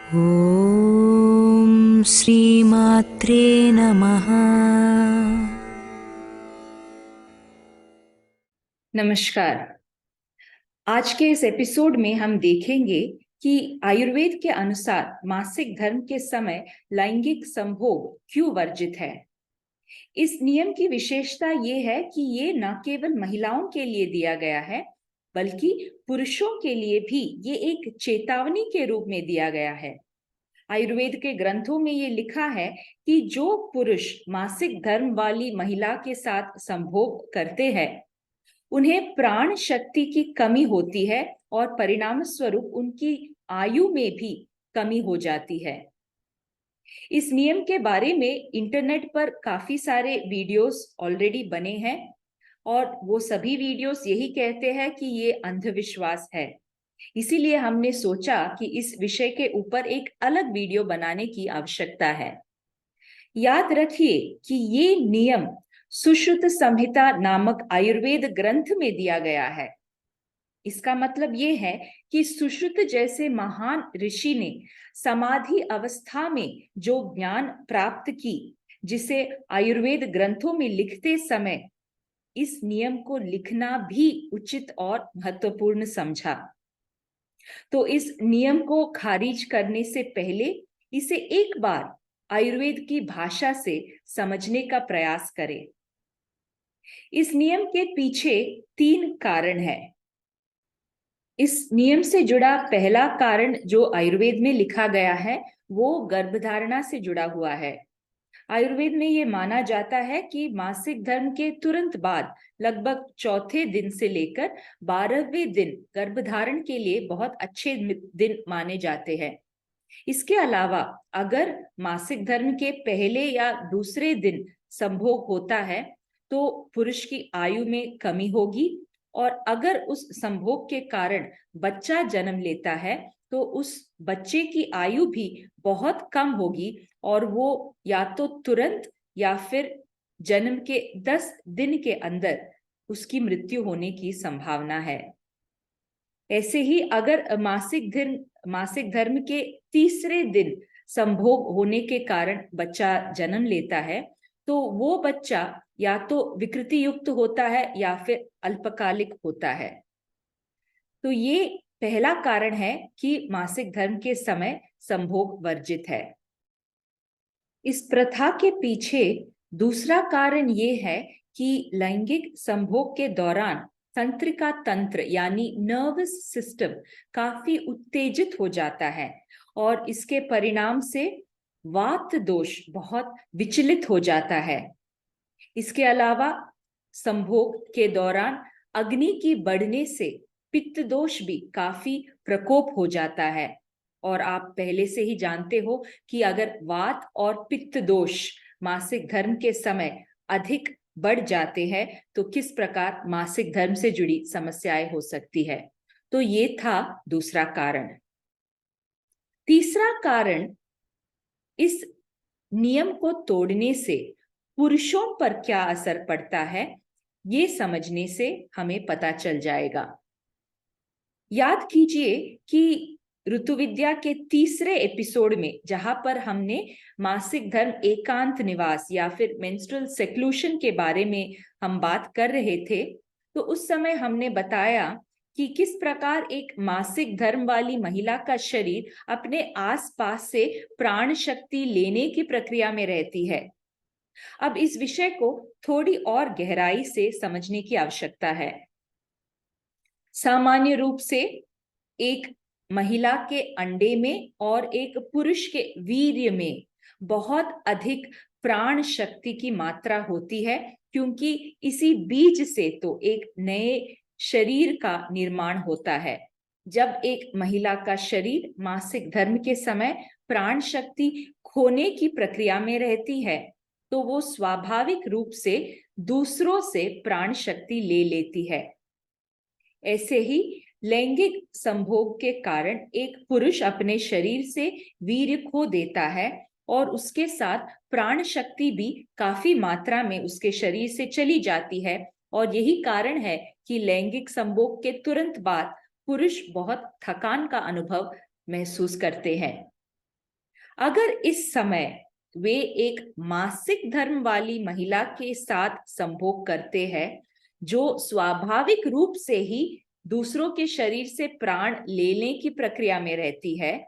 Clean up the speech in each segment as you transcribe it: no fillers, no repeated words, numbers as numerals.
ॐ श्रीमात्रे नमः। नमस्कार। आज के इस एपिसोड में हम देखेंगे कि आयुर्वेद के अनुसार मासिक धर्म के समय लैंगिक संभोग क्यों वर्जित है। इस नियम की विशेषता ये है कि ये न केवल महिलाओं के लिए दिया गया है, बल्कि पुरुषों के लिए भी ये एक चेतावनी के रूप में दिया गया है। आयुर्वेद के ग्रंथों में ये लिखा है कि जो पुरुष मासिक धर्म वाली महिला के साथ संभोग करते हैं, उन्हें प्राण शक्ति की कमी होती है और परिणाम स्वरूप उनकी आयु में भी कमी हो जाती है। इस नियम के बारे में इंटरनेट पर काफी सारे वीडियोस ऑलरेडी बने हैं और वो सभी वीडियोस यही कहते हैं कि ये अंधविश्वास है। इसीलिए हमने सोचा कि इस विषय के ऊपर एक अलग वीडियो बनाने की आवश्यकता है। याद रखिए कि ये नियम सुश्रुत संहिता नामक आयुर्वेद ग्रंथ में दिया गया है। इसका मतलब ये है कि सुश्रुत जैसे महान ऋषि ने समाधि अवस्था में जो ज्ञान प्राप्त की, जिसे आयुर्वेद ग्रंथों में लिखते समय इस नियम को लिखना भी उचित और महत्वपूर्ण समझा। तो इस नियम को खारिज करने से पहले इसे एक बार आयुर्वेद की भाषा से समझने का प्रयास करें। इस नियम के पीछे 3 कारण है। इस नियम से जुड़ा पहला कारण जो आयुर्वेद में लिखा गया है, वो गर्भधारणा से जुड़ा हुआ है। आयुर्वेद में ये माना जाता है कि मासिक धर्म के तुरंत बाद लगभग चौथे दिन से लेकर 12वें दिन गर्भधारण के लिए बहुत अच्छे दिन माने जाते हैं। इसके अलावा अगर मासिक धर्म के पहले या दूसरे दिन संभोग होता है, तो पुरुष की आयु में कमी होगी, और अगर उस संभोग के कारण बच्चा जन्म लेता है, तो उस बच्चे की आयु भी बहुत कम होगी और वो या तो तुरंत या फिर जन्म के 10 दिन के अंदर उसकी मृत्यु होने की संभावना है। ऐसे ही अगर मासिक धर्म के तीसरे दिन संभोग होने के कारण बच्चा जन्म लेता है, तो वो बच्चा या तो विकृति युक्त होता है या फिर अल्पकालिक होता है। तो ये पहला कारण है कि मासिक धर्म के समय संभोग वर्जित है। इस प्रथा के पीछे दूसरा कारण ये है कि लैंगिक संभोग के दौरान तंत्रिका तंत्र यानी नर्वस सिस्टम काफी उत्तेजित हो जाता है और इसके परिणाम से वात दोष बहुत विचलित हो जाता है। इसके अलावा संभोग के दौरान अग्नि की बढ़ने से पित्त दोष भी काफी प्रकोप हो जाता है, और आप पहले से ही जानते हो कि अगर वात और पित्त दोष मासिक धर्म के समय अधिक बढ़ जाते हैं, तो किस प्रकार मासिक धर्म से जुड़ी समस्याएं हो सकती है। तो ये था दूसरा कारण। तीसरा कारण, इस नियम को तोड़ने से पुरुषों पर क्या असर पड़ता है, ये समझने से हमें पता चल जाएगा। याद कीजिए कि ऋतुविद्या के तीसरे एपिसोड में, जहां पर हमने मासिक धर्म एकांत निवास या फिर मेंस्ट्रुअल सेक्लूशन के बारे में हम बात कर रहे थे, तो उस समय हमने बताया कि किस प्रकार एक मासिक धर्म वाली महिला का शरीर अपने आसपास से प्राण शक्ति लेने की प्रक्रिया में रहती है। अब इस विषय को थोड़ी और गहराई से समझने की आवश्यकता है। सामान्य रूप से एक महिला के अंडे में और एक पुरुष के वीर्य में बहुत अधिक प्राण शक्ति की मात्रा होती है, क्योंकि इसी बीज से तो एक नए शरीर का निर्माण होता है। जब एक महिला का शरीर मासिक धर्म के समय प्राण शक्ति खोने की प्रक्रिया में रहती है, तो वो स्वाभाविक रूप से दूसरों से प्राण शक्ति ले लेती है। ऐसे ही लैंगिक संभोग के कारण एक पुरुष अपने शरीर से वीर्य खो देता है और उसके साथ प्राण शक्ति भी काफी मात्रा में उसके शरीर से चली जाती है, और यही कारण है कि लैंगिक संभोग के तुरंत बाद पुरुष बहुत थकान का अनुभव महसूस करते हैं। अगर इस समय वे एक मासिक धर्म वाली महिला के साथ संभोग करते हैं जो स्वाभाविक रूप से ही दूसरों के शरीर से प्राण लेने की प्रक्रिया में रहती है,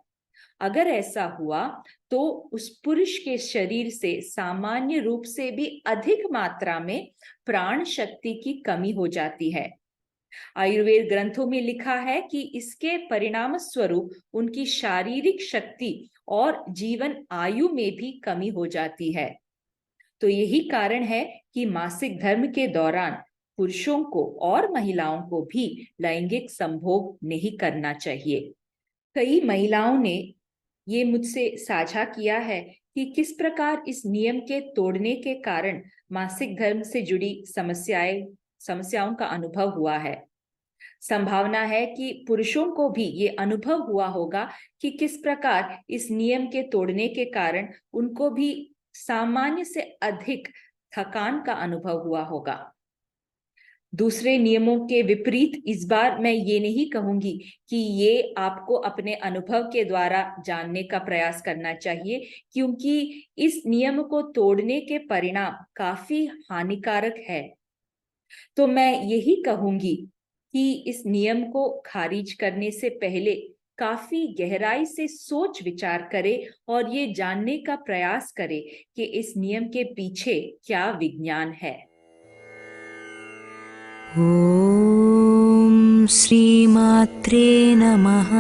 अगर ऐसा हुआ तो उस पुरुष के शरीर से सामान्य रूप से भी अधिक मात्रा में प्राण शक्ति की कमी हो जाती है। आयुर्वेद ग्रंथों में लिखा है कि इसके परिणाम स्वरूप उनकी शारीरिक शक्ति और जीवन आयु में भी कमी हो जाती है। तो यही कारण है कि मासिक धर्म के दौरान पुरुषों को और महिलाओं को भी लैंगिक संभोग नहीं करना चाहिए। कई महिलाओं ने ये मुझसे साझा किया है कि किस प्रकार इस नियम के तोड़ने के कारण मासिक धर्म से जुड़ी समस्याओं का अनुभव हुआ है। संभावना है कि पुरुषों को भी ये अनुभव हुआ होगा कि किस प्रकार इस नियम के तोड़ने के कारण उनको भी सामान्य से अधिक थकान का अनुभव हुआ होगा। दूसरे नियमों के विपरीत इस बार मैं ये नहीं कहूंगी कि ये आपको अपने अनुभव के द्वारा जानने का प्रयास करना चाहिए, क्योंकि इस नियम को तोड़ने के परिणाम काफी हानिकारक है। तो मैं यही कहूंगी कि इस नियम को खारिज करने से पहले काफी गहराई से सोच विचार करें और ये जानने का प्रयास करें कि इस नियम के पीछे क्या विज्ञान है। ॐ श्रीमात्रे नमः।